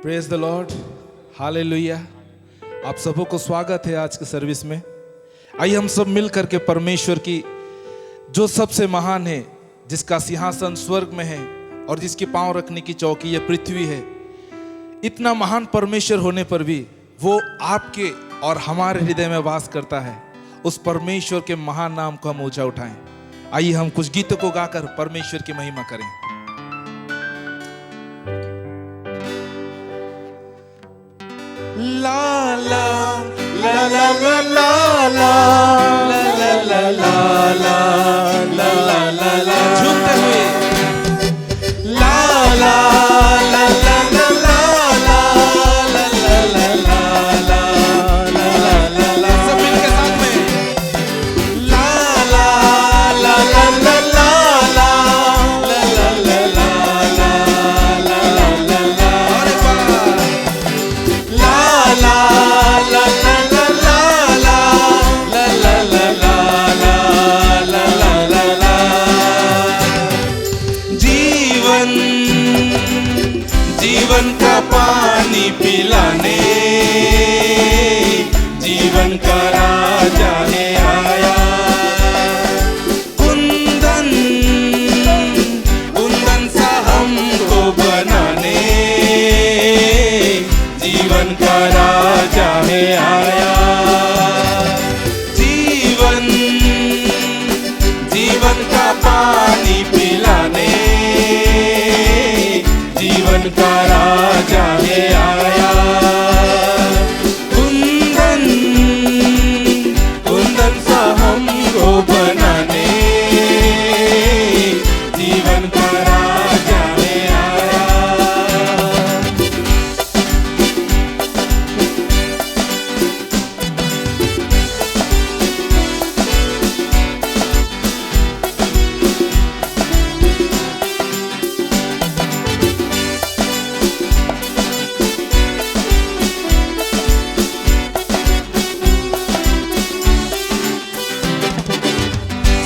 Praise the Lord, hallelujah. आप सबों को स्वागत है आज के सर्विस में। आइए हम सब मिल करके परमेश्वर की जो सबसे महान है, जिसका सिंहासन स्वर्ग में है और जिसकी पांव रखने की चौकी ये पृथ्वी है, इतना महान परमेश्वर होने पर भी वो आपके और हमारे हृदय में वास करता है। उस परमेश्वर के महान नाम को हम ऊंचा उठाएं। आइए हम कुछ गीतों को गाकर परमेश्वर की महिमा करें। ला ला ला ला ला ला ला ला ला ला ला ला ला ला झूमते हुए ला ला ला ला ला ला ला ला ला ला ला ला ला सब मिलके साथ में ला ला ला ला ला ला ला ला ला ला ला ला ला और एक बार ला ला ला ला ला ला ला ला ला ला ला ला ला। जीवन जीवन का पानी पिलाने जीवन का राजा है आया। कुंदन कुंदन सा हमको बनाने जीवन का राजा है आया। जीवन जीवन का पानी पिलाने जीवन का राजा है आया। कुंदन कुंदन सा हमको बनाने जीवन का राजा है आया।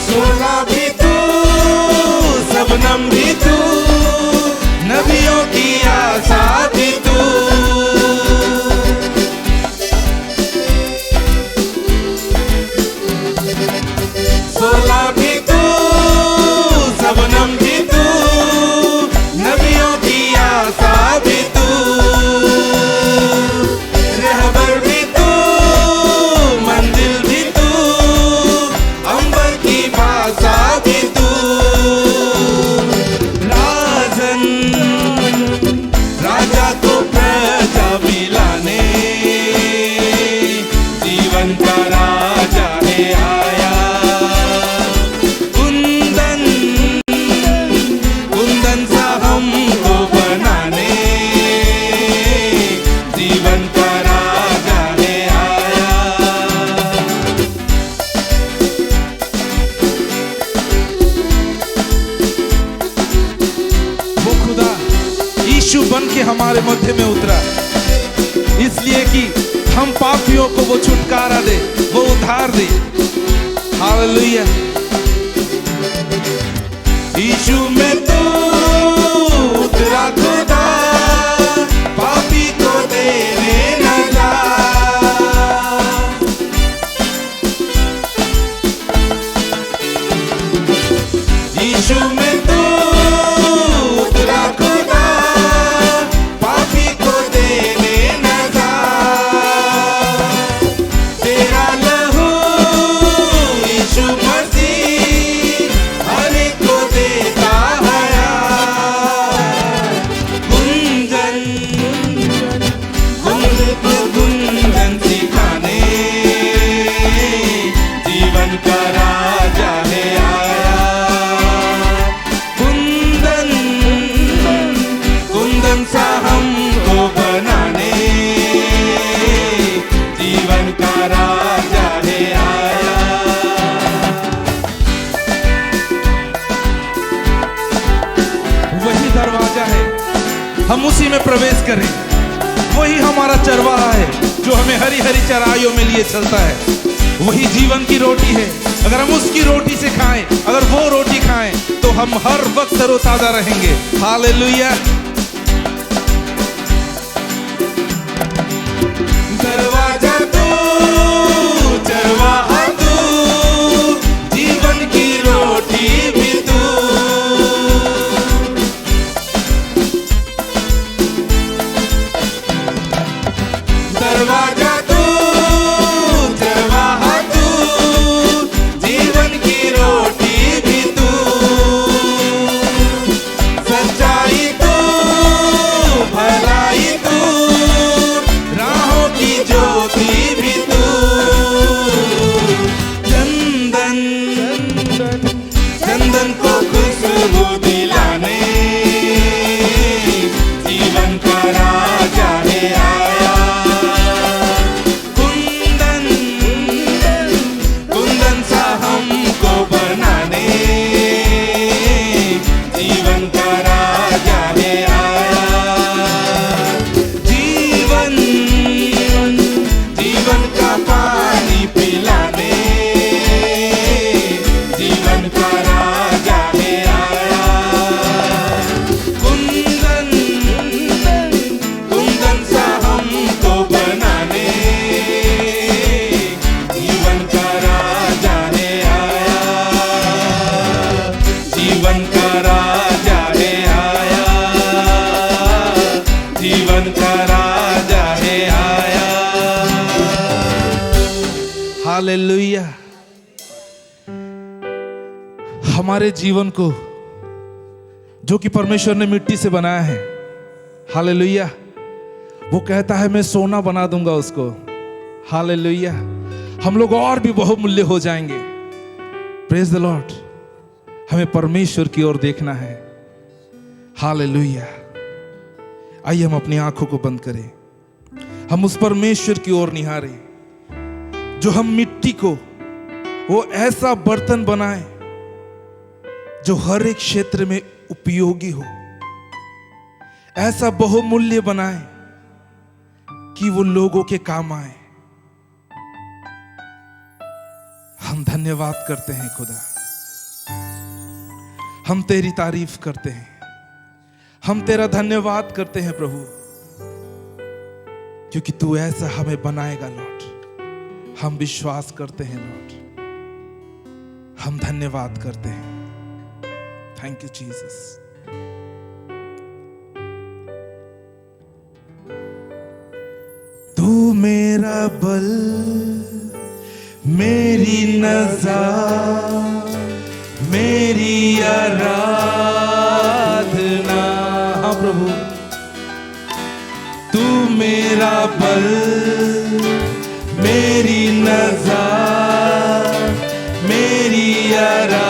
सोना भी तू, सबनम भी तू, नबियों की आशा भी तू। सोना भी तू, सबनम भी तू, नबियों की आशा भी तू। रहबर भी तू, मंजिल भी तू, अंबर की भाषा भी तू। राजन राजा को प्रजा मिलाने जीवन का राजा है आया। कुंदन कुंदन सा हमको बनाने जीवन का राजा है आया। वो खुदा यीशु बन के हमारे मध्य में उतरा, इसलिए कि हम पापियों को वो छुटकारा दे, वो उद्धार दे। हालेलुया। यीशु में तू उतरा खुदा, पापी को देने न जा। यीशु में तू उतरा खुदा, पापी को देने न जा। तेरा लहू यीशु मसीह हर एक को देता है। गुंजन गुंजन सिखाने जीवन का राजा है आया। कुंदन कुंदन सा हमको बनाने जीवन का राजा है आया। वही दरवाजा है, हम उसी में प्रवेश करें। वही हमारा चरवाहा है जो हमें हरी हरी चराइयों में लिए चलता है। वही जीवन की रोटी है। अगर हम उसकी रोटी से खाएं, अगर वो रोटी खाएं, तो हम हर वक्त तरोताजा रहेंगे। हालेलुया। जीवन का राजा है आया। हालेलुया। हमारे जीवन को जो कि परमेश्वर ने मिट्टी से बनाया है, हालेलुया, वो कहता है मैं सोना बना दूंगा उसको। हालेलुया। हम लोग और भी बहुमूल्य हो जाएंगे। Praise the Lord. हमें परमेश्वर की ओर देखना है। हालेलुया। आइए हम अपनी आंखों को बंद करें, हम उस परमेश्वर की ओर निहारें जो हम मिट्टी को वो ऐसा बर्तन बनाए जो हर एक क्षेत्र में उपयोगी हो, ऐसा बहुमूल्य बनाए कि वो लोगों के काम आए। हम धन्यवाद करते हैं खुदा, हम तेरी तारीफ करते हैं, हम तेरा धन्यवाद करते हैं प्रभु, क्योंकि तू ऐसा हमें बनाएगा लॉर्ड। हम विश्वास करते हैं लॉर्ड, हम धन्यवाद करते हैं। Thank you Jesus. तू मेरा बल, मेरी नज़र, मेरी आराधना। हाँ प्रभु, तू मेरा बल, मेरी नज़र, मेरी आराधना।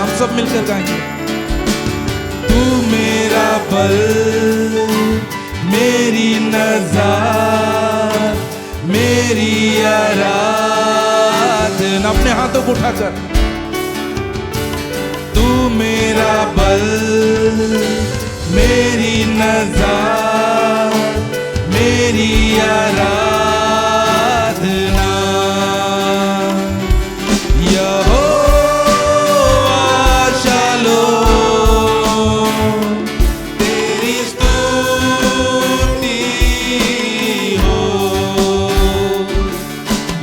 हम सब मिलकर गाएंगे। तू मेरा बल, मेरी नज़र, मेरी आराधना। अपने हाथों को उठाकर, तू मेरा बल, मेरी नज़र, मेरी आराधना। यहोवा शालोम, तेरी स्तुति हो।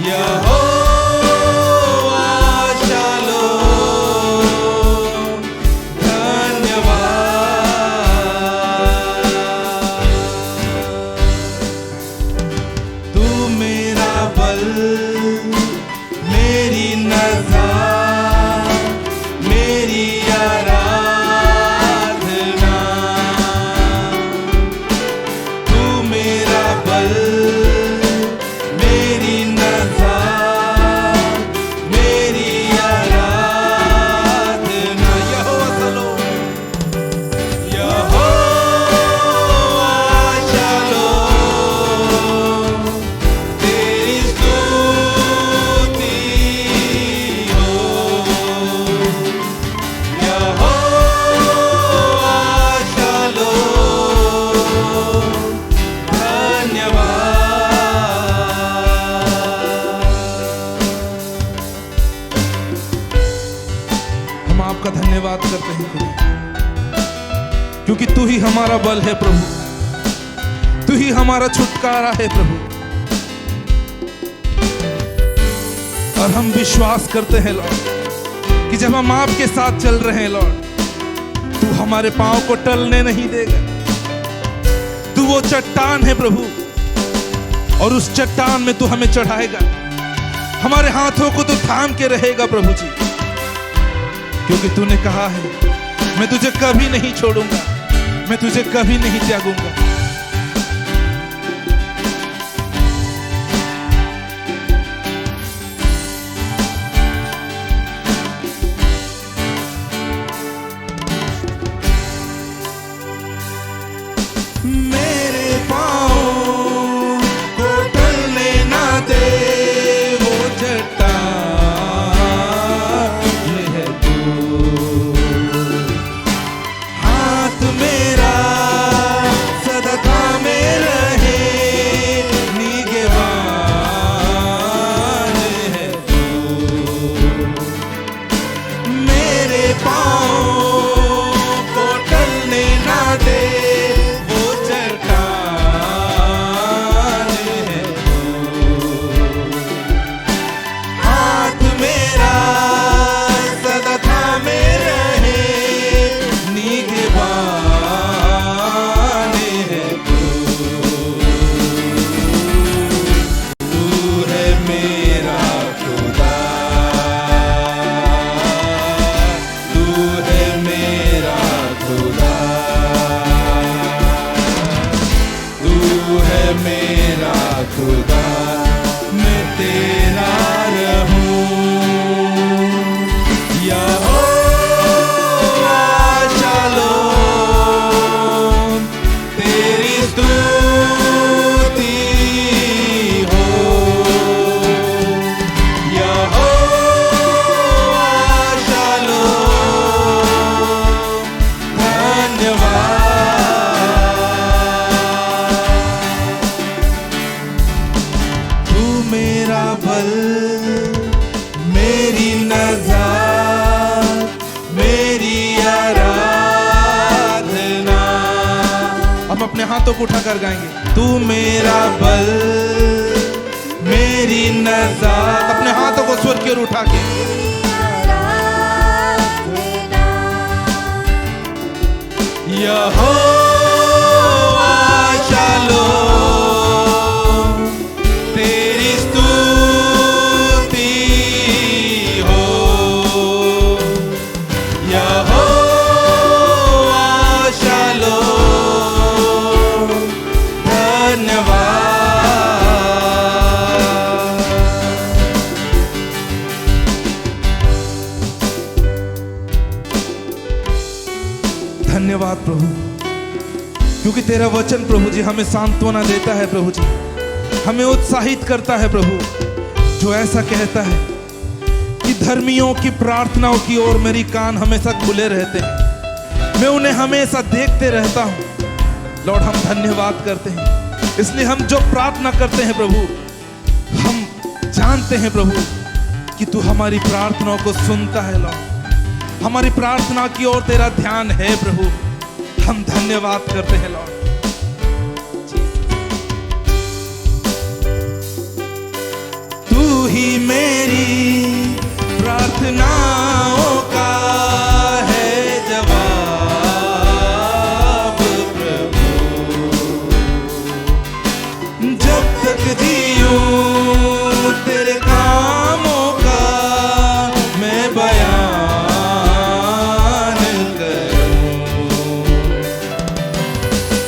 यहोवा शालोम, धन्यवाद। तू मेरा बल, मेरी नज़र, मेरी आराधना। तू मेरा बल, मेरी नज़र, मेरी आराधना। यहोवा शालोम, यहोवा शालोम, तेरी स्तुति हो। यहोवा शालोम, धन्यवाद। हम आपका धन्यवाद करते हैं खुदा, क्योंकि तू ही हमारा बल है प्रभु, तू ही हमारा छुटकारा है प्रभु। और हम विश्वास करते हैं लॉर्ड कि जब हम आपके साथ चल रहे हैं लॉर्ड, तू हमारे पांव को टलने नहीं देगा। तू वो चट्टान है प्रभु, और उस चट्टान में तू हमें चढ़ाएगा। हमारे हाथों को तू थाम के रहेगा प्रभु जी, क्योंकि तूने कहा है मैं तुझे कभी नहीं छोड़ूंगा, मैं तुझे कभी नहीं त्यागूंगा। मेरे पाँव को टलने ना दे वो चट्टान है तू। हाथ मेरा सदा थामे रहे, निगहबान है तू। मेरे पाँव को टलने ना दे हम अपने हाथों को उठाकर गाएंगे। तू मेरा बल, मेरी नजात, अपने हाथों को स्वर की ओर उठा के यहोवा शालोम, तेरी स्तुति हो। यहोवा शालोम, धन्यवाद। धन्यवाद प्रभु, क्योंकि तेरा वचन प्रभु जी हमें सांत्वना देता है प्रभु जी, हमें उत्साहित करता है प्रभु, जो ऐसा कहता है कि धर्मियों की प्रार्थनाओं की ओर मेरी कान हमेशा खुले रहते हैं, मैं उन्हें हमेशा देखते रहता हूं। लॉर्ड हम धन्यवाद करते हैं, इसलिए हम जो प्रार्थना करते हैं प्रभु, हम जानते हैं प्रभु कि तू हमारी प्रार्थनाओं को सुनता है। लॉर्ड हमारी प्रार्थना की ओर तेरा ध्यान है प्रभु, हम धन्यवाद करते हैं लॉर्ड। तू ही मेरी प्रार्थनाओं का है जवाब प्रभु, जब तक जीऊं तेरे कामों का मैं बयान करूं।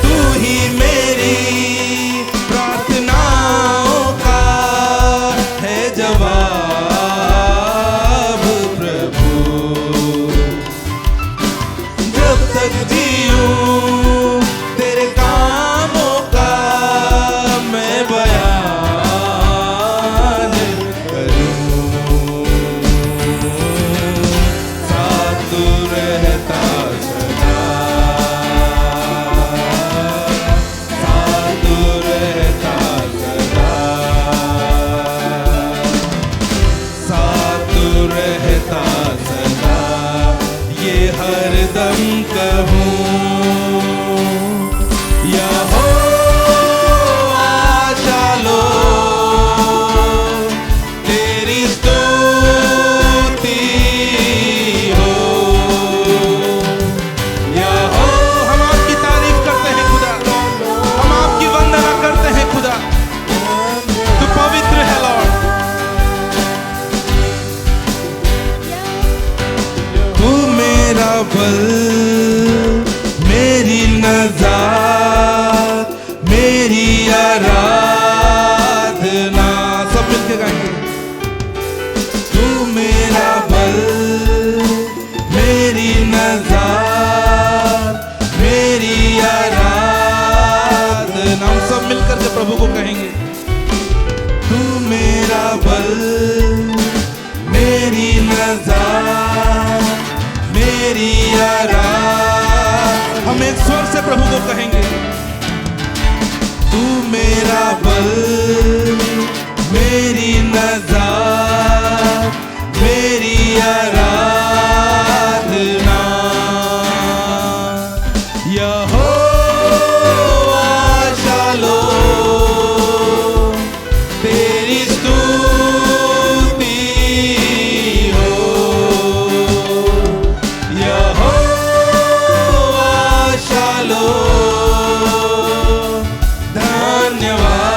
तू ही मेरी प्रार्थनाओं का है जवाब प्रभु, जब तक जीऊं तेरे कामों का मैं बयान करूं। साथ तू रहता सदा, साथ तू रहता सदा, साथ तू रहता सदा, ये हरदम कहूं। यहोवा शालोम, तेरी स्तुति हो। हम आपकी तारीफ करते हैं खुदा, हम आपकी वंदना करते हैं खुदा, तू पवित्र है लॉर्ड। तू मेरा बल, मेरी नजात, मेरी आराधना, सब मिलके गाएंगे। तू मेरा बल, मेरी नजात, मेरी आराधना, हम सब मिलकर के प्रभु को कहेंगे। तू मेरा बल, मेरी नजात, मेरी आराधना, हम एक स्वर से प्रभु को कहेंगे। तू मेरा बल, मेरी नजात, मेरी आराधना। यहोवा शालोम, तेरी स्तुति हो। यहोवा शालोम, धन्यवाद।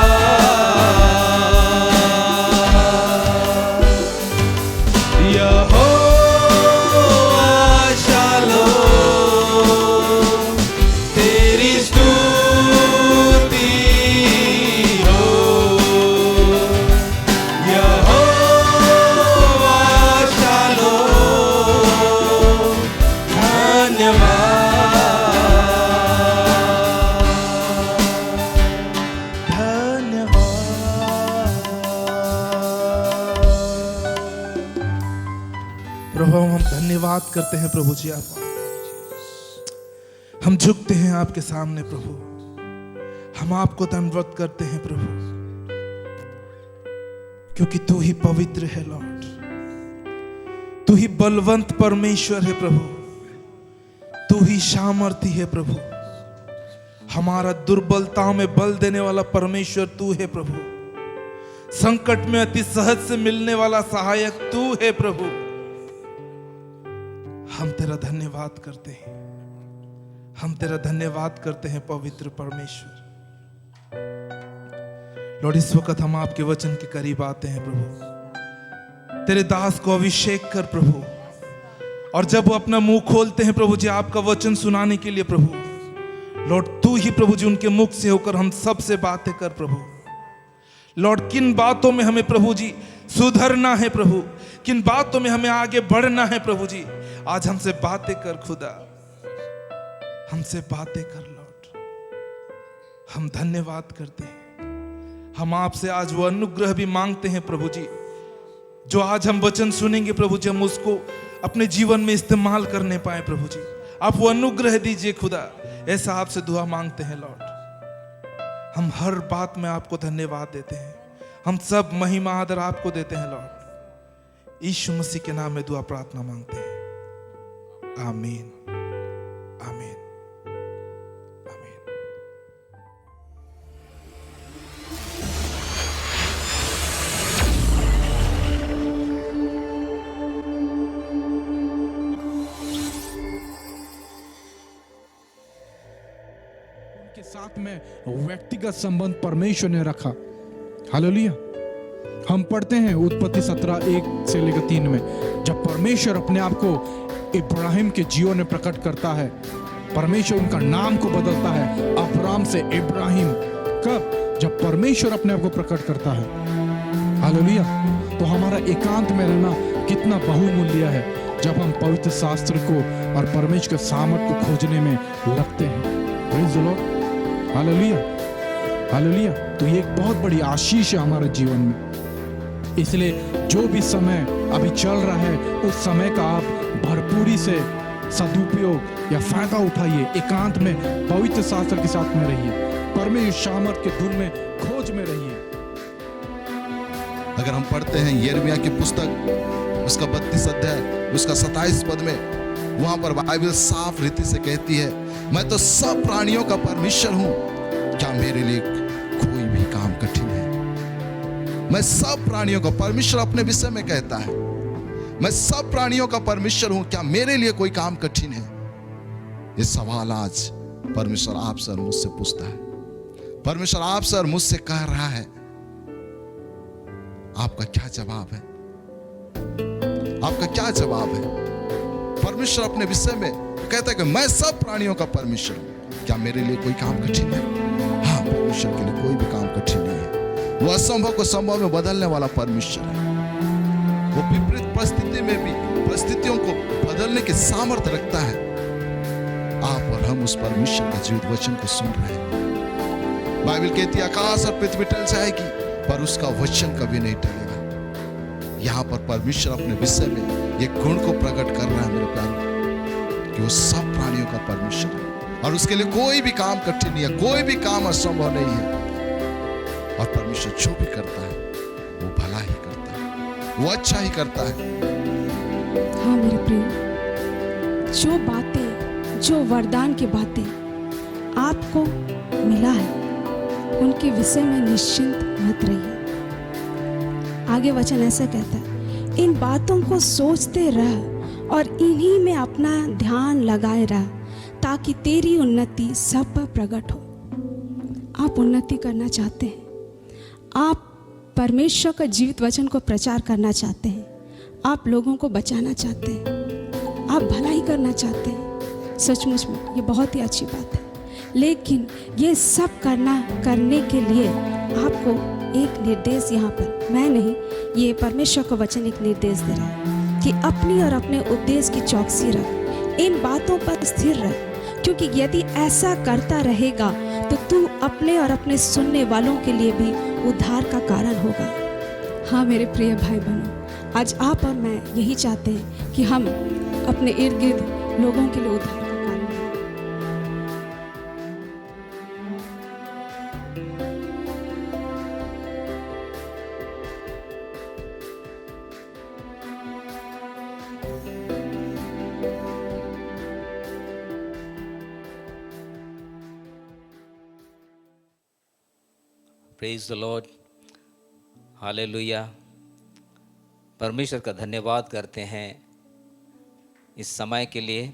यहोवा शालोम, तेरी स्तुति हो। यहोवा शालोम, प्रभु हम धन्यवाद करते हैं प्रभु जी, आप हम झुकते हैं आपके सामने प्रभु, हम आपको दंडवत करते हैं प्रभु, क्योंकि तू ही पवित्र है लॉर्ड, तू ही बलवंत परमेश्वर है प्रभु, तू ही सामर्थी है प्रभु। हमारा दुर्बलताओं में बल देने वाला परमेश्वर तू है प्रभु। संकट में अति सहज से मिलने वाला सहायक तू है प्रभु। हम तेरा धन्यवाद करते हैं, हम तेरा धन्यवाद करते हैं पवित्र परमेश्वर। लॉर्ड, इस वक्त हम आपके वचन के करीब आते हैं प्रभु। तेरे दास को अभिषेक कर प्रभु, और जब वो अपना मुंह खोलते हैं प्रभु जी आपका वचन सुनाने के लिए प्रभु, लॉर्ड तू ही प्रभु जी उनके मुख से होकर हम सब से बातें कर प्रभु। लॉर्ड, किन बातों में हमें प्रभु जी सुधरना है प्रभु, किन बातों में हमें आगे बढ़ना है प्रभु जी, आज हमसे बातें कर खुदा, हमसे बातें कर लॉर्ड। हम धन्यवाद करते हैं, हम आपसे आज वो अनुग्रह भी मांगते हैं प्रभु जी, जो आज हम वचन सुनेंगे प्रभु जी हम उसको अपने जीवन में इस्तेमाल करने पाए प्रभु जी। आप वो अनुग्रह दीजिए खुदा, ऐसा आपसे दुआ मांगते हैं लॉर्ड। हम हर बात में आपको धन्यवाद देते हैं, हम सब महिमा आदर आपको देते हैं लॉर्ड। यीशु मसीह के नाम में दुआ प्रार्थना मांगते हैं, आमीन आमीन आमीन। उनके साथ में व्यक्तिगत संबंध परमेश्वर ने रखा। हालेलुया। हम पढ़ते हैं उत्पत्ति 17:1 से लेकर 3 में, जब परमेश्वर अपने आप को इब्राहिम के जीवन में प्रकट करता है, परमेश्वर उनका नाम को बदलता है अब्राम से इब्राहिम। कब? जब परमेश्वर अपने आप को प्रकट करता है। हालेलुया। तो हमारा एकांत में रहना कितना बहुमूल्य है जब हम पवित्र शास्त्र को और परमेश्वर के सामर्थ को खोजने में लगते हैं। Praise the Lord. Hallelujah hallelujah. तो ये एक बहुत बड़ी आशीष है हमारे जीवन में। इसलिए जो भी समय अभी चल रहा है उस समय का आप भरपूरी से सदुपयोग या फायदा उठाइए। एकांत में पवित्र शास्त्र के साथ में रहिए, परमेश्वर सामर्थ के धुन में खोज में रहिए। अगर हम पढ़ते हैं यिर्मयाह की पुस्तक उसका 32 अध्याय उसका 27 पद में, वहां पर बाइबल साफ रीति से कहती है, मैं तो सब प्राणियों का परमेश्वर हूं, क्या मेरे लिए कोई भी काम कठिन है? मैं सब प्राणियों का परमेश्वर अपने विषय में कहता है, मैं सब प्राणियों का परमेश्वर हूं, क्या मेरे लिए कोई काम कठिन है? ये सवाल आज परमेश्वर आपसे और मुझसे पूछता है। परमेश्वर आपसे और मुझसे कह रहा है, आपका क्या जवाब है? आपका क्या जवाब है? परमेश्वर अपने विषय में कहता है कि मैं सब प्राणियों का परमेश्वर हूं, क्या मेरे लिए कोई काम कठिन है? हाँ, परमेश्वर के लिए कोई भी काम कठिन नहीं है। वो असंभव को संभव में बदलने वाला परमेश्वर है। वो विपरीत परिस्थिति में भी परिस्थितियों को बदलने की सामर्थ्य रखता है। आप और हम उस परमेश्वर के जीवित वचन को सुन रहे हैं। बाइबल कहती है आकाश और पृथ्वी टल जाएगी पर उसका वचन कभी नहीं टलेगा। यहां पर परमेश्वर अपने विषय में एक गुण को प्रकट कर रहा है मेरे प्यारे, कि वो सब प्राणियों का परमेश्वर है और उसके लिए कोई भी काम कठिन नहीं है, कोई भी काम असंभव नहीं है। और परमेश्वर जो भी करता है वो भला ही करता है, वो अच्छा ही करता है। हाँ मेरे प्रिय, जो बातें, जो वरदान की बातें आपको मिला है उनके विषय में निश्चिंत मत रहिए। आगे वचन ऐसा कहता है, इन बातों को सोचते रह और इन्हीं में अपना ध्यान लगाए रह, ताकि तेरी उन्नति सब पर प्रकट हो। आप उन्नति करना चाहते हैं, आप परमेश्वर का जीवित वचन को प्रचार करना चाहते हैं, आप लोगों को बचाना चाहते हैं, आप भलाई करना चाहते हैं, सचमुच में ये बहुत ही अच्छी बात है। लेकिन ये सब करने के लिए आपको एक निर्देश, यहाँ पर मैं नहीं, ये परमेश्वर का वचन एक निर्देश दे रहा है कि अपनी और अपने उपदेश की चौकसी रख, इन बातों पर स्थिर रह, क्योंकि यदि ऐसा करता रहेगा तो तू अपने और अपने सुनने वालों के लिए भी उद्धार का कारण होगा। हाँ मेरे प्रिय भाई बहनों, आज आप और मैं यही चाहते हैं कि हम अपने इर्द गिर्द लोगों के लिए उद्धार प्रेज द लॉर्ड, हालेलुया। परमेश्वर का धन्यवाद करते हैं इस समय के लिए।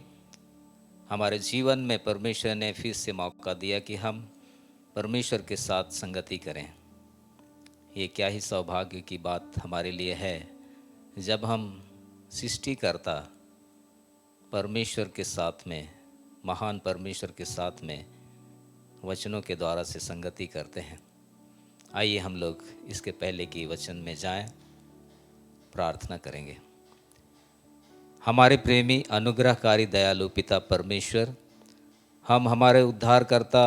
हमारे जीवन में परमेश्वर ने फिर से मौका दिया कि हम परमेश्वर के साथ संगति करें। ये क्या ही सौभाग्य की बात हमारे लिए है जब हम सृष्टिकर्ता परमेश्वर के साथ में, महान परमेश्वर के साथ में वचनों के द्वारा से संगति करते हैं। आइए हम लोग इसके पहले की वचन में जाएं, प्रार्थना करेंगे। हमारे प्रेमी अनुग्रहकारी दयालु पिता परमेश्वर, हम हमारे उद्धारकर्ता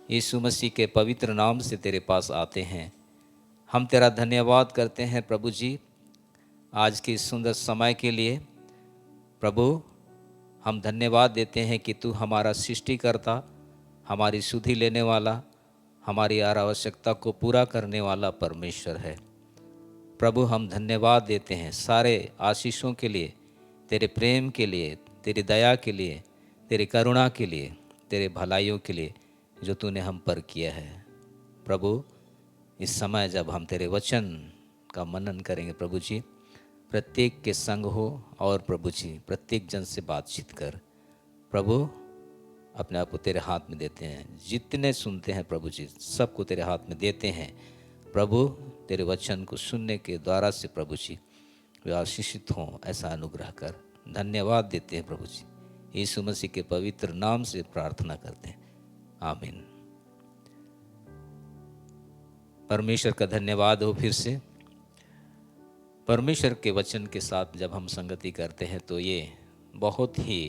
यीशु मसीह के पवित्र नाम से तेरे पास आते हैं। हम तेरा धन्यवाद करते हैं प्रभु जी, आज के इस सुंदर समय के लिए। प्रभु, हम धन्यवाद देते हैं कि तू हमारा सृष्टिकर्ता, हमारी सुधि लेने वाला, हमारी हर आवश्यकता को पूरा करने वाला परमेश्वर है। प्रभु, हम धन्यवाद देते हैं सारे आशीषों के लिए, तेरे प्रेम के लिए, तेरी दया के लिए, तेरी करुणा के लिए, तेरे भलाइयों के लिए जो तूने हम पर किया है। प्रभु, इस समय जब हम तेरे वचन का मनन करेंगे प्रभु जी, प्रत्येक के संग हो और प्रभु जी प्रत्येक जन से बातचीत कर। प्रभु, अपने आप को तेरे हाथ में देते हैं। जितने सुनते हैं प्रभु जी, सबको तेरे हाथ में देते हैं। प्रभु, तेरे वचन को सुनने के द्वारा से प्रभु जी वे आशीषित हों, ऐसा अनुग्रह कर। धन्यवाद देते हैं प्रभु जी, यीशु मसीह के पवित्र नाम से प्रार्थना करते हैं, आमीन। परमेश्वर का धन्यवाद हो। फिर से परमेश्वर के वचन के साथ जब हम संगति करते हैं तो ये बहुत ही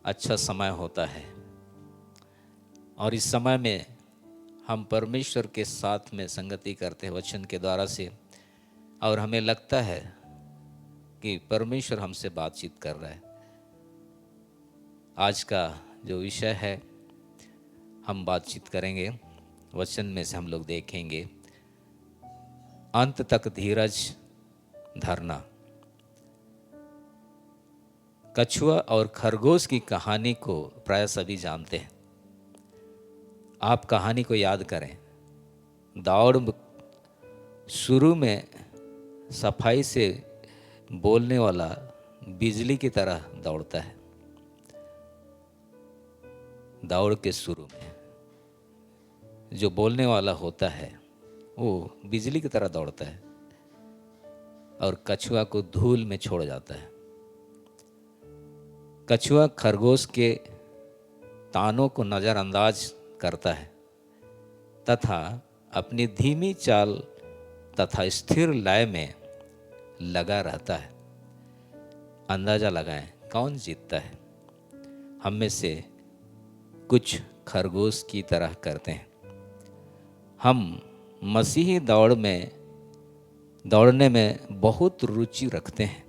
अच्छा समय होता है। और इस समय में हम परमेश्वर के साथ में संगति करते हैं वचन के द्वारा से, और हमें लगता है कि परमेश्वर हमसे बातचीत कर रहा है। आज का जो विषय है हम बातचीत करेंगे, वचन में से हम लोग देखेंगे अंत तक धीरज धरना। कछुआ और खरगोश की कहानी को प्राय सभी जानते हैं। आप कहानी को याद करें। दौड़ शुरू में सफाई से बोलने वाला बिजली की तरह दौड़ता है। दौड़ के शुरू में जो बोलने वाला होता है वो बिजली की तरह दौड़ता है और कछुआ को धूल में छोड़ जाता है। कछुआ खरगोश के तानों को नज़रअंदाज करता है तथा अपनी धीमी चाल तथा स्थिर लय में लगा रहता है। अंदाजा लगाएं कौन जीतता है। हम में से कुछ खरगोश की तरह करते हैं। हम मसीही दौड़ने में बहुत रुचि रखते हैं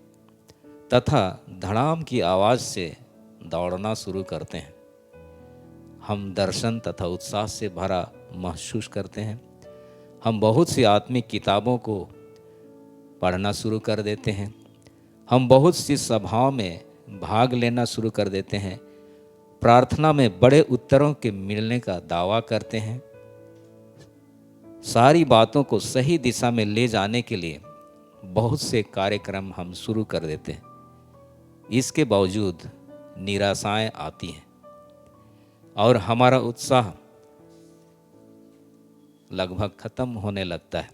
तथा धड़ाम की आवाज़ से दौड़ना शुरू करते हैं। हम दर्शन तथा उत्साह से भरा महसूस करते हैं। हम बहुत सी आत्मिक किताबों को पढ़ना शुरू कर देते हैं। हम बहुत सी सभाओं में भाग लेना शुरू कर देते हैं। प्रार्थना में बड़े उत्तरों के मिलने का दावा करते हैं। सारी बातों को सही दिशा में ले जाने के लिए बहुत से कार्यक्रम हम शुरू कर देते हैं। इसके बावजूद निराशाएं आती हैं और हमारा उत्साह लगभग खत्म होने लगता है।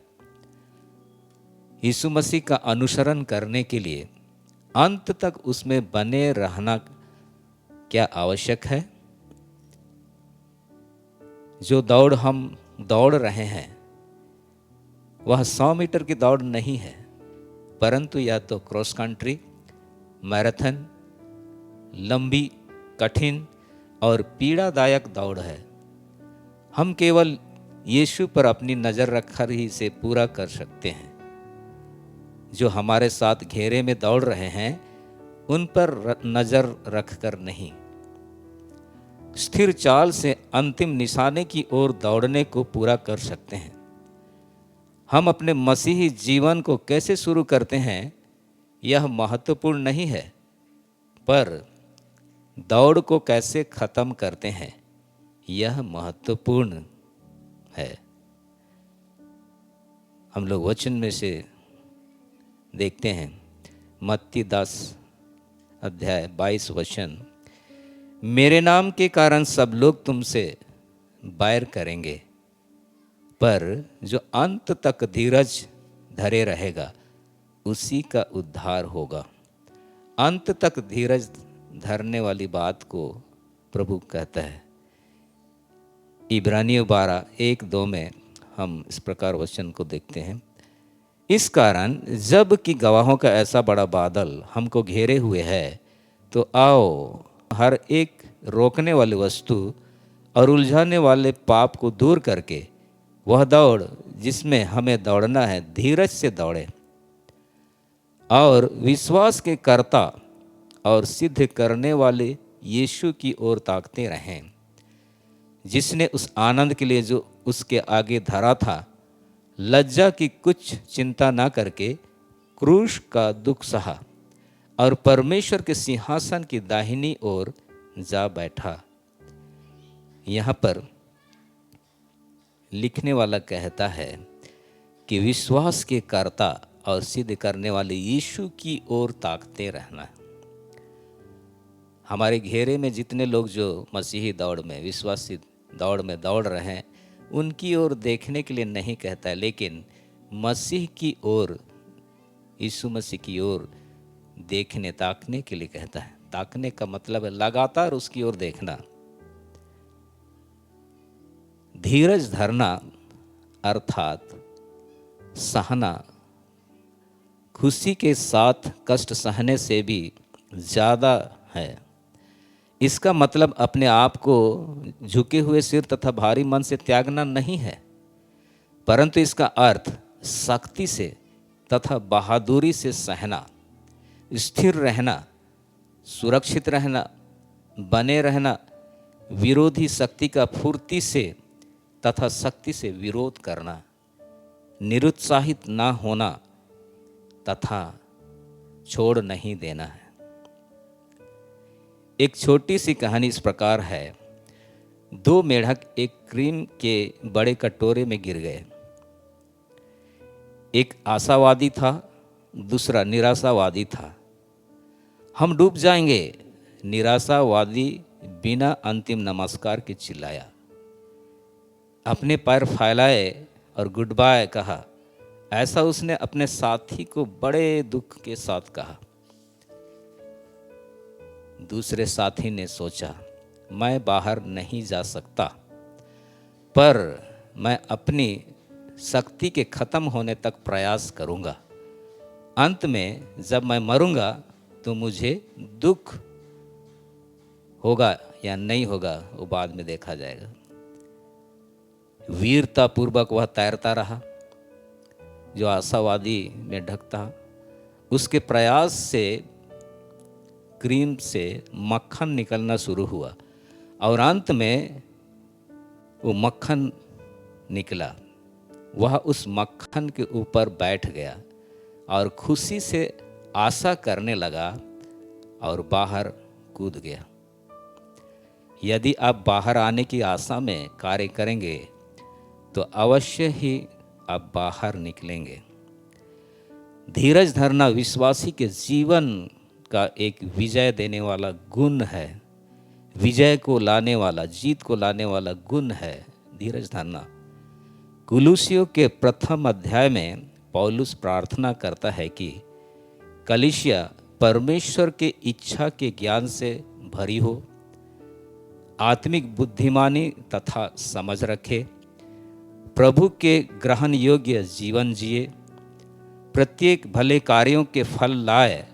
यीशु मसीह का अनुसरण करने के लिए अंत तक उसमें बने रहना क्या आवश्यक है? जो दौड़ हम दौड़ रहे हैं वह 100 मीटर की दौड़ नहीं है, परंतु यह तो क्रॉस कंट्री, मैराथन, लंबी, कठिन और पीड़ादायक दौड़ है। हम केवल यीशु पर अपनी नज़र रखकर ही इसे पूरा कर सकते हैं। जो हमारे साथ घेरे में दौड़ रहे हैं उन पर नज़र रखकर नहीं, स्थिर चाल से अंतिम निशाने की ओर दौड़ने को पूरा कर सकते हैं। हम अपने मसीही जीवन को कैसे शुरू करते हैं यह महत्वपूर्ण नहीं है, पर दौड़ को कैसे ख़त्म करते हैं यह महत्वपूर्ण है। हम लोग वचन में से देखते हैं, मत्ती 10 अध्याय 22 वचन, मेरे नाम के कारण सब लोग तुमसे बैर करेंगे, पर जो अंत तक धीरज धरे रहेगा उसी का उद्धार होगा। अंत तक धीरज धरने वाली बात को प्रभु कहता है। इब्रानियों 12:1-2 में हम इस प्रकार वचन को देखते हैं, इस कारण जब कि गवाहों का ऐसा बड़ा बादल हमको घेरे हुए है, तो आओ हर एक रोकने वाली वस्तु और उलझाने वाले पाप को दूर करके वह दौड़ जिसमें हमें दौड़ना है धीरज से दौड़े, और विश्वास के कर्ता और सिद्ध करने वाले यीशु की ओर ताकते रहें, जिसने उस आनंद के लिए जो उसके आगे धरा था, लज्जा की कुछ चिंता ना करके क्रूस का दुख सहा और परमेश्वर के सिंहासन की दाहिनी ओर जा बैठा। यहाँ पर लिखने वाला कहता है कि विश्वास के कर्ता और सिद्ध करने वाले यीशु की ओर ताकते रहना। हमारे घेरे में जितने लोग जो मसीही दौड़ में, विश्वासी दौड़ में दौड़ रहे हैं, उनकी ओर देखने के लिए नहीं कहता है, लेकिन मसीह की ओर, यीशु मसीह की ओर देखने, ताकने के लिए कहता है। ताकने का मतलब है लगातार उसकी ओर देखना। धीरज धरना अर्थात सहना खुशी के साथ कष्ट सहने से भी ज़्यादा है। इसका मतलब अपने आप को झुके हुए सिर तथा भारी मन से त्यागना नहीं है, परंतु इसका अर्थ सख्ती से तथा बहादुरी से सहना, स्थिर रहना, सुरक्षित रहना, बने रहना, विरोधी शक्ति का फुर्ती से तथा शक्ति से विरोध करना, निरुत्साहित ना होना तथा छोड़ नहीं देना है। एक छोटी सी कहानी इस प्रकार है, दो मेढक एक क्रीम के बड़े कटोरे में गिर गए। एक आशावादी था, दूसरा निराशावादी था। हम डूब जाएंगे, निराशावादी बिना अंतिम नमस्कार के चिल्लाया, अपने पैर फैलाए और गुड बाय कहा। ऐसा उसने अपने साथी को बड़े दुख के साथ कहा। दूसरे साथी ने सोचा, मैं बाहर नहीं जा सकता, पर मैं अपनी शक्ति के खत्म होने तक प्रयास करूंगा। अंत में जब मैं मरूंगा तो मुझे दुख होगा या नहीं होगा वो बाद में देखा जाएगा। वीरता पूर्वक वह तैरता रहा। जो आशावादी में ढकता, उसके प्रयास से क्रीम से मक्खन निकलना शुरू हुआ और अंत में वो मक्खन निकला। वह उस मक्खन के ऊपर बैठ गया और खुशी से आशा करने लगा और बाहर कूद गया। यदि आप बाहर आने की आशा में कार्य करेंगे तो अवश्य ही आप बाहर निकलेंगे। धीरज धरना विश्वासी के जीवन का एक विजय देने वाला गुण है, विजय को लाने वाला, जीत को लाने वाला गुण है धीरज धरना। कुलुसियों के 1 अध्याय में पौलुस प्रार्थना करता है कि कलीसिया परमेश्वर के इच्छा के ज्ञान से भरी हो, आत्मिक बुद्धिमानी तथा समझ रखे, प्रभु के ग्रहण योग्य जीवन जिए, प्रत्येक भले कार्यों के फल लाए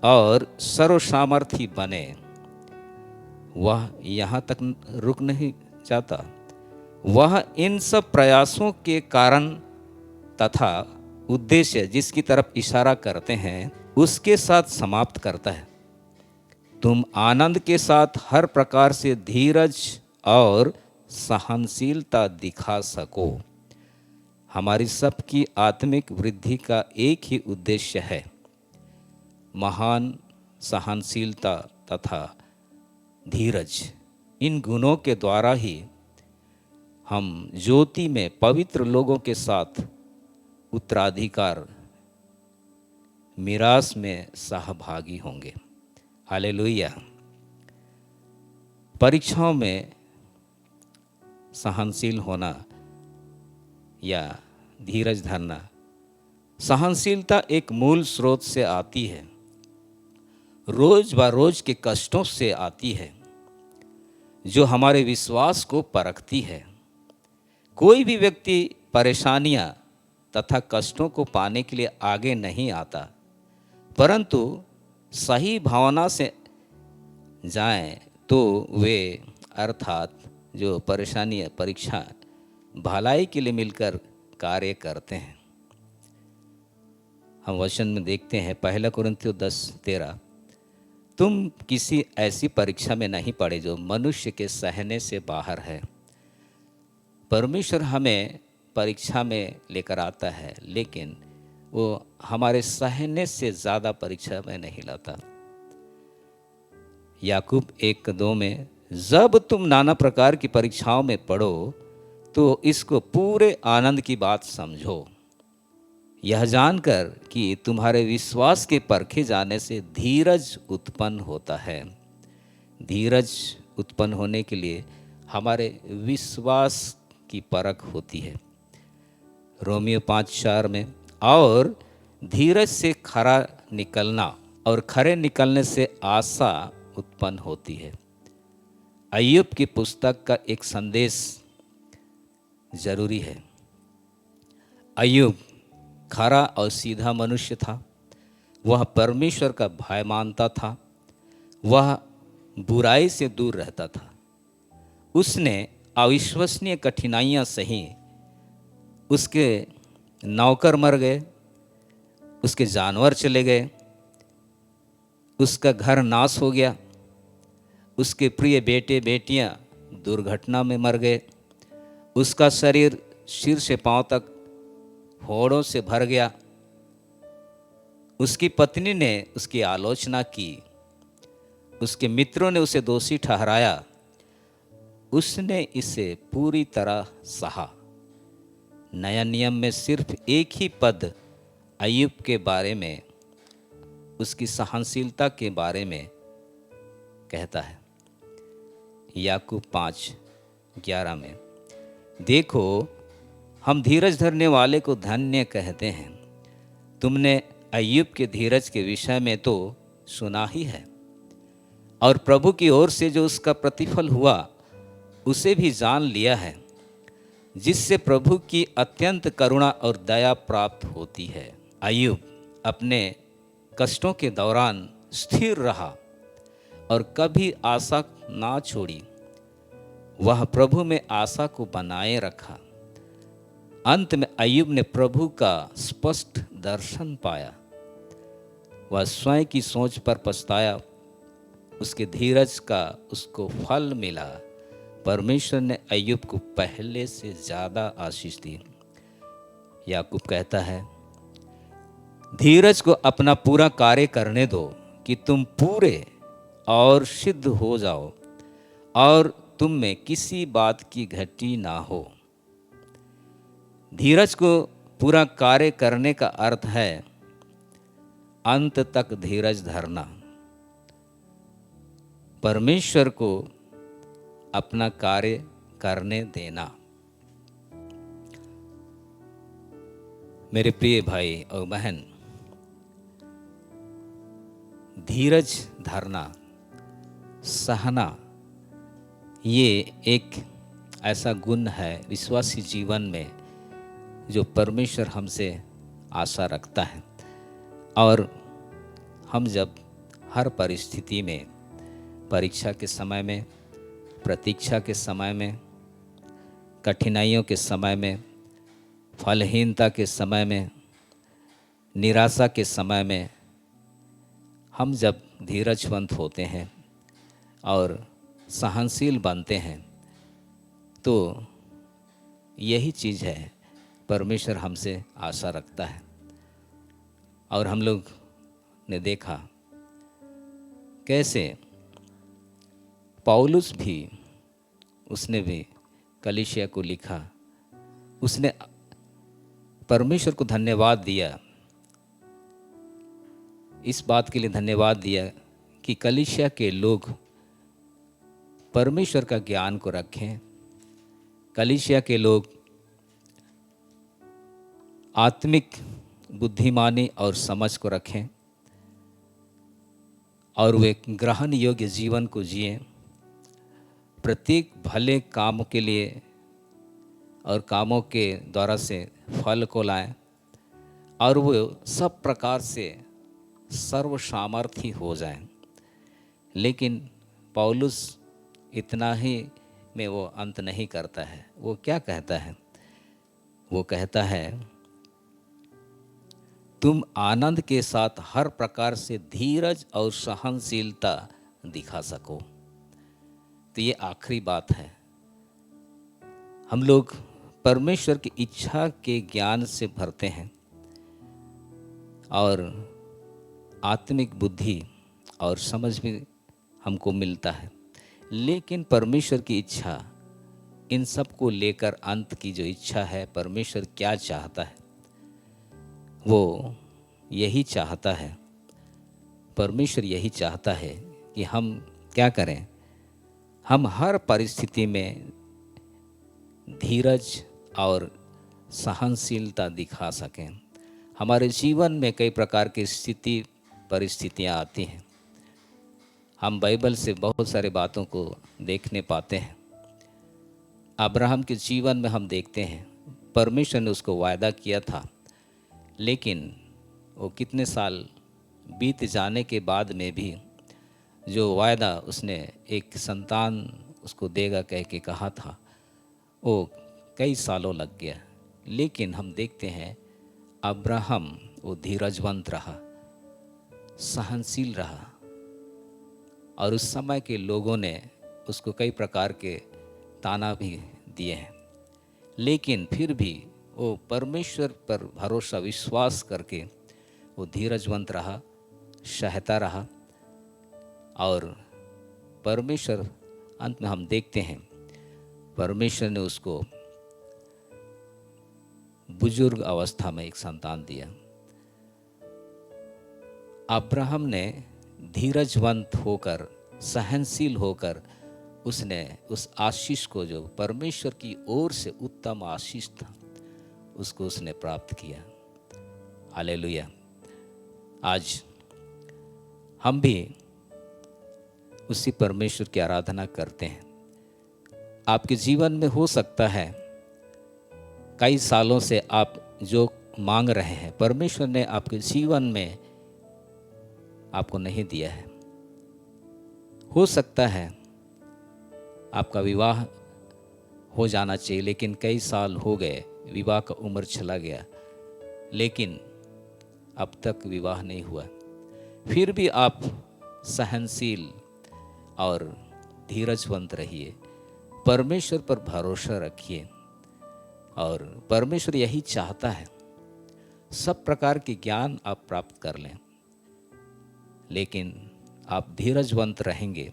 और सर्वसामर्थी बने। वह यहाँ तक रुक नहीं जाता, वह इन सब प्रयासों के कारण तथा उद्देश्य जिसकी तरफ इशारा करते हैं उसके साथ समाप्त करता है। तुम आनंद के साथ हर प्रकार से धीरज और सहनशीलता दिखा सको। हमारी सबकी आत्मिक वृद्धि का एक ही उद्देश्य है, महान सहनशीलता तथा धीरज। इन गुणों के द्वारा ही हम ज्योति में पवित्र लोगों के साथ उत्तराधिकार मीरास में सहभागी होंगे। हालेलुया। परीक्षाओं में सहनशील होना या धीरज धरना, सहनशीलता एक मूल स्रोत से आती है, रोज ब रोज के कष्टों से आती है, जो हमारे विश्वास को परखती है। कोई भी व्यक्ति परेशानियां तथा कष्टों को पाने के लिए आगे नहीं आता, परंतु सही भावना से जाएं तो वे अर्थात जो परेशानी परीक्षा भलाई के लिए मिलकर कार्य करते हैं। हम वचन में देखते हैं 1 कुरिन्थियों 10:13, तुम किसी ऐसी परीक्षा में नहीं पड़े जो मनुष्य के सहने से बाहर है। परमेश्वर हमें परीक्षा में लेकर आता है, लेकिन वो हमारे सहने से ज़्यादा परीक्षा में नहीं लाता। याकूब 1:2 में, जब तुम नाना प्रकार की परीक्षाओं में पड़ो तो इसको पूरे आनंद की बात समझो, यह जानकर कि तुम्हारे विश्वास के परखे जाने से धीरज उत्पन्न होता है। धीरज उत्पन्न होने के लिए हमारे विश्वास की परख होती है। रोमियो 5:4 में, और धीरज से खरा निकलना और खरे निकलने से आशा उत्पन्न होती है। अय्यूब की पुस्तक का एक संदेश जरूरी है। अय्यूब खरा और सीधा मनुष्य था। वह परमेश्वर का भय मानता था। वह बुराई से दूर रहता था। उसने अविश्वसनीय कठिनाइयां सही। उसके नौकर मर गए, उसके जानवर चले गए, उसका घर नाश हो गया, उसके प्रिय बेटे बेटियां दुर्घटना में मर गए, उसका शरीर सिर से पांव तक फोड़ों से भर गया। उसकी पत्नी ने उसकी आलोचना की, उसके मित्रों ने उसे दोषी ठहराया। उसने इसे पूरी तरह सहा। नया नियम में सिर्फ एक ही पद अय्यूब के बारे में, उसकी सहनशीलता के बारे में कहता है। याकूब 5:11 में, देखो हम धीरज धरने वाले को धन्य कहते हैं। तुमने अय्यूब के धीरज के विषय में तो सुना ही है, और प्रभु की ओर से जो उसका प्रतिफल हुआ उसे भी जान लिया है, जिससे प्रभु की अत्यंत करुणा और दया प्राप्त होती है। अय्यूब अपने कष्टों के दौरान स्थिर रहा और कभी आशा ना छोड़ी। वह प्रभु में आशा को बनाए रखा। अंत में अय्यूब ने प्रभु का स्पष्ट दर्शन पाया। वह स्वयं की सोच पर पछताया। उसके धीरज का उसको फल मिला। परमेश्वर ने अय्यूब को पहले से ज़्यादा आशीष दी। याकूब कहता है, धीरज को अपना पूरा कार्य करने दो कि तुम पूरे और सिद्ध हो जाओ और तुम में किसी बात की घटी ना हो। धीरज को पूरा कार्य करने का अर्थ है अंत तक धीरज धरना, परमेश्वर को अपना कार्य करने देना। मेरे प्रिय भाई और बहन, धीरज धरना, सहना, ये एक ऐसा गुण है विश्वासी जीवन में जो परमेश्वर हमसे आशा रखता है। और हम जब हर परिस्थिति में, परीक्षा के समय में, प्रतीक्षा के समय में, कठिनाइयों के समय में, फलहीनता के समय में, निराशा के समय में, हम जब धीरजवंत होते हैं और सहनशील बनते हैं तो यही चीज़ है परमेश्वर हमसे आशा रखता है। और हम लोग ने देखा कैसे पौलुस भी, उसने भी कलीसिया को लिखा। उसने परमेश्वर को धन्यवाद दिया, इस बात के लिए धन्यवाद दिया कि कलीसिया के लोग परमेश्वर का ज्ञान को रखें, कलीसिया के लोग आत्मिक बुद्धिमानी और समझ को रखें और वे ग्रहण योग्य जीवन को जिएं, प्रत्येक भले काम के लिए और कामों के द्वारा से फल को लाएं और वो सब प्रकार से सर्वसामर्थी हो जाएं। लेकिन पौलुस इतना ही में वो अंत नहीं करता है। वो क्या कहता है? वो कहता है तुम आनंद के साथ हर प्रकार से धीरज और सहनशीलता दिखा सको। तो ये आखिरी बात है। हम लोग परमेश्वर की इच्छा के ज्ञान से भरते हैं और आत्मिक बुद्धि और समझ भी हमको मिलता है, लेकिन परमेश्वर की इच्छा, इन सब को लेकर अंत की जो इच्छा है, परमेश्वर क्या चाहता है, वो यही चाहता है, परमेश्वर यही चाहता है कि हम क्या करें, हम हर परिस्थिति में धीरज और सहनशीलता दिखा सकें। हमारे जीवन में कई प्रकार की परिस्थितियाँ आती हैं। हम बाइबल से बहुत सारे बातों को देखने पाते हैं। अब्राहम के जीवन में हम देखते हैं परमेश्वर ने उसको वायदा किया था, लेकिन वो कितने साल बीत जाने के बाद में भी जो वायदा उसने एक संतान उसको देगा कह के कहा था, वो कई सालों लग गया। लेकिन हम देखते हैं अब्राहम वो धीरजवंत रहा, सहनशील रहा और उस समय के लोगों ने उसको कई प्रकार के ताना भी दिए हैं, लेकिन फिर भी वो परमेश्वर पर भरोसा विश्वास करके वो धीरजवंत रहा, सहता रहा और परमेश्वर अंत में हम देखते हैं परमेश्वर ने उसको बुजुर्ग अवस्था में एक संतान दिया। अब्राहम ने धीरजवंत होकर, सहनशील होकर उसने उस आशीष को, जो परमेश्वर की ओर से उत्तम आशीष था, उसको उसने प्राप्त किया। हालेलुया। आज हम भी उसी परमेश्वर की आराधना करते हैं। आपके जीवन में हो सकता है कई सालों से आप जो मांग रहे हैं परमेश्वर ने आपके जीवन में आपको नहीं दिया है। हो सकता है आपका विवाह हो जाना चाहिए, लेकिन कई साल हो गए, विवाह का उम्र चला गया, लेकिन अब तक विवाह नहीं हुआ। फिर भी आप सहनशील और धीरजवंत रहिए, परमेश्वर पर भरोसा रखिए और परमेश्वर यही चाहता है। सब प्रकार के ज्ञान आप प्राप्त कर लें, लेकिन आप धीरजवंत रहेंगे,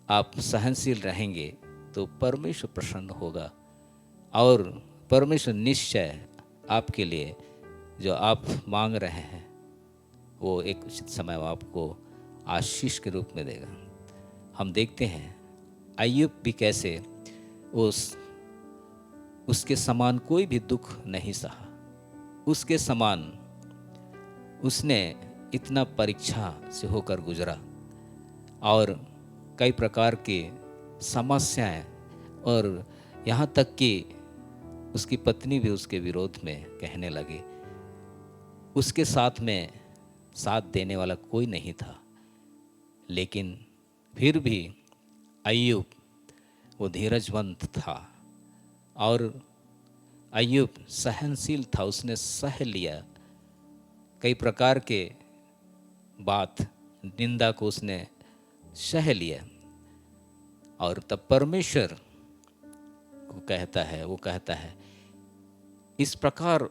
आप सहनशील रहेंगे तो परमेश्वर प्रसन्न होगा और परमेश्वर निश्चय आपके लिए जो आप मांग रहे हैं वो एक उचित समय में आपको आशीष के रूप में देगा। हम देखते हैं अय्यूब भी कैसे उसके समान कोई भी दुख नहीं सहा, उसके समान उसने इतना परीक्षा से होकर गुजरा और कई प्रकार की समस्याएं, और यहाँ तक कि उसकी पत्नी भी उसके विरोध में कहने लगी। उसके साथ में साथ देने वाला कोई नहीं था, लेकिन फिर भी अय्यूब वो धीरजवंत था और अय्यूब सहनशील था। उसने सह लिया कई प्रकार के बात, निंदा को उसने सह लिया और तब परमेश्वर को वो कहता है इस प्रकार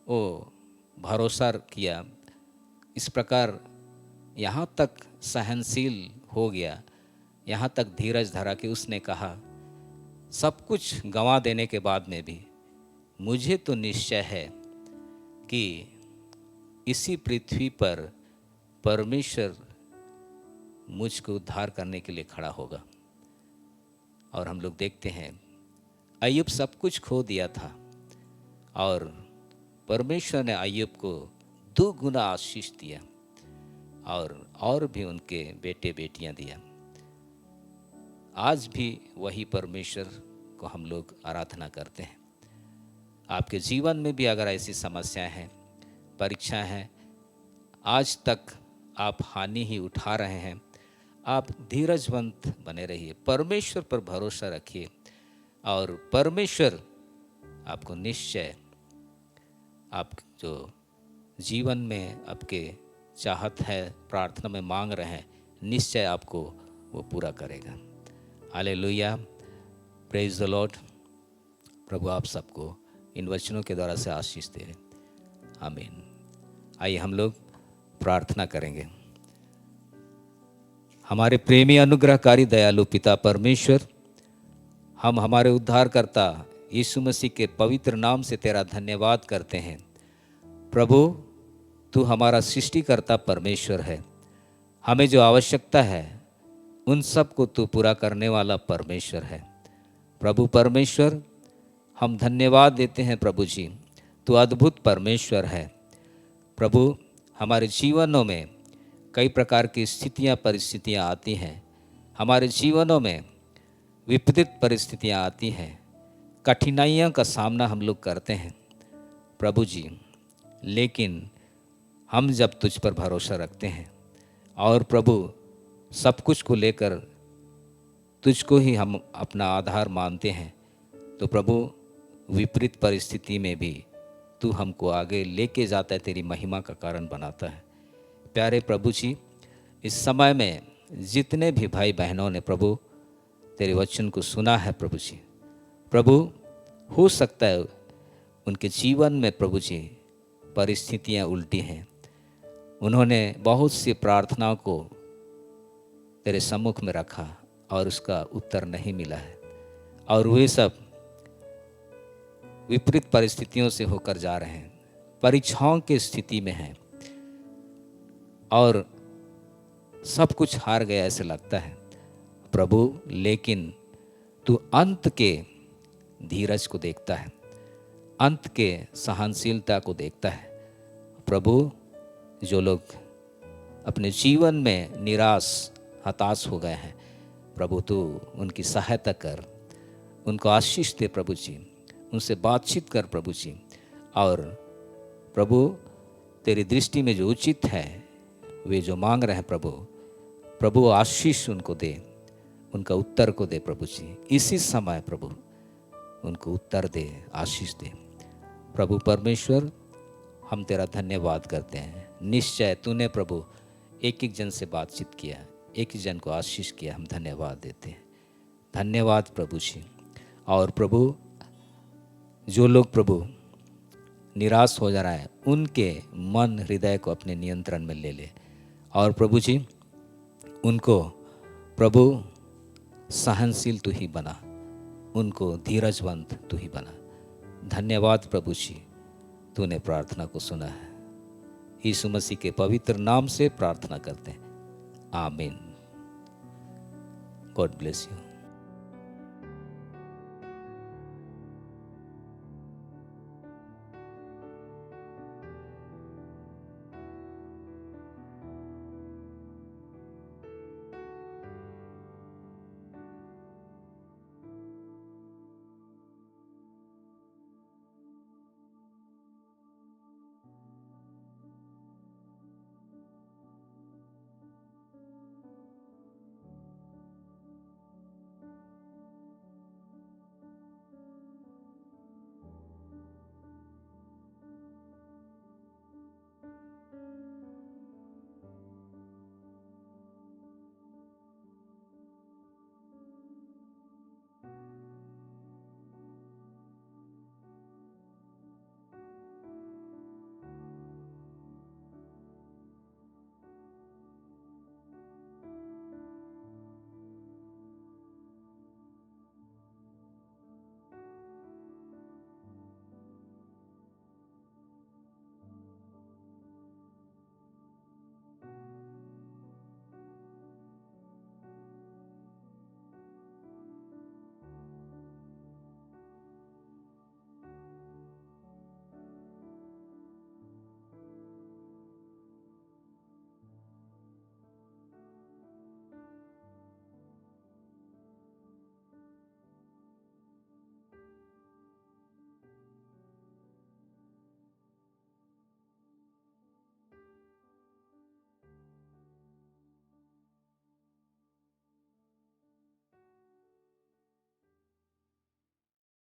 वो भरोसा किया, इस प्रकार यहाँ तक सहनशील हो गया, यहाँ तक धीरज धरा कि उसने कहा सब कुछ गंवा देने के बाद में भी मुझे तो निश्चय है कि इसी पृथ्वी पर परमेश्वर मुझको उद्धार करने के लिए खड़ा होगा। और हम लोग देखते हैं अय्यूब सब कुछ खो दिया था और परमेश्वर ने अय्यूब को 2 गुना आशीष दिया और भी उनके बेटे बेटियां दिया। आज भी वही परमेश्वर को हम लोग आराधना करते हैं। आपके जीवन में भी अगर ऐसी समस्याएं हैं, परीक्षाएं हैं, आज तक आप हानि ही उठा रहे हैं, आप धीरजवंत बने रहिए, परमेश्वर पर भरोसा रखिए और परमेश्वर आपको निश्चय आप जो जीवन में आपके चाहत है, प्रार्थना में मांग रहे हैं, निश्चय आपको वो पूरा करेगा। Hallelujah, praise the Lord. प्रभु आप सबको इन वचनों के द्वारा से आशीष दे। आमीन। आइए हम लोग प्रार्थना करेंगे। हमारे प्रेमी अनुग्रहकारी दयालु पिता परमेश्वर, हम हमारे उद्धारकर्ता यीशु मसीह के पवित्र नाम से तेरा धन्यवाद करते हैं। प्रभु, तू हमारा सृष्टिकर्ता परमेश्वर है। हमें जो आवश्यकता है उन सब को तू पूरा करने वाला परमेश्वर है। प्रभु परमेश्वर, हम धन्यवाद देते हैं प्रभु जी, तू अद्भुत परमेश्वर है। प्रभु, हमारे जीवनों में कई प्रकार की स्थितियां परिस्थितियां आती हैं, हमारे जीवनों में विपरीत परिस्थितियां आती हैं, कठिनाइयों का सामना हम लोग करते हैं प्रभु जी। लेकिन हम जब तुझ पर भरोसा रखते हैं और प्रभु सब कुछ को लेकर तुझको ही हम अपना आधार मानते हैं, तो प्रभु विपरीत परिस्थिति में भी तू हमको आगे लेके जाता है, तेरी महिमा का कारण बनाता है। प्यारे प्रभु जी, इस समय में जितने भी भाई बहनों ने प्रभु तेरे वचन को सुना है प्रभु जी, प्रभु हो सकता है उनके जीवन में प्रभु जी परिस्थितियां उल्टी हैं, उन्होंने बहुत सी प्रार्थनाओं को तेरे सम्मुख में रखा और उसका उत्तर नहीं मिला है और वे सब विपरीत परिस्थितियों से होकर जा रहे हैं, परीक्षाओं की स्थिति में हैं और सब कुछ हार गया ऐसे लगता है प्रभु। लेकिन तू अंत के धीरज को देखता है, अंत के सहनशीलता को देखता है प्रभु। जो लोग अपने जीवन में निराश हताश हो गए हैं प्रभु, तू उनकी सहायता कर, उनको आशीष दे प्रभु जी, उनसे बातचीत कर प्रभु जी। और प्रभु तेरी दृष्टि में जो उचित है, वे जो मांग रहे हैं प्रभु, प्रभु आशीष उनको दे, उनका उत्तर को दे प्रभु जी। इसी समय प्रभु उनको उत्तर दे, आशीष दे प्रभु परमेश्वर। हम तेरा धन्यवाद करते हैं। निश्चय तूने प्रभु एक एक जन से बातचीत किया, एक एक जन को आशीष किया, हम धन्यवाद देते हैं। धन्यवाद प्रभु जी। और प्रभु जो लोग प्रभु निराश हो जा रहा है, उनके मन हृदय को अपने नियंत्रण में ले ले और प्रभु जी उनको प्रभु सहनशील तू ही बना, उनको धीरजवंत तू ही बना। धन्यवाद प्रभु जी, तूने प्रार्थना को सुना है। यीशु मसीह के पवित्र नाम से प्रार्थना करते हैं, आमीन। God bless you.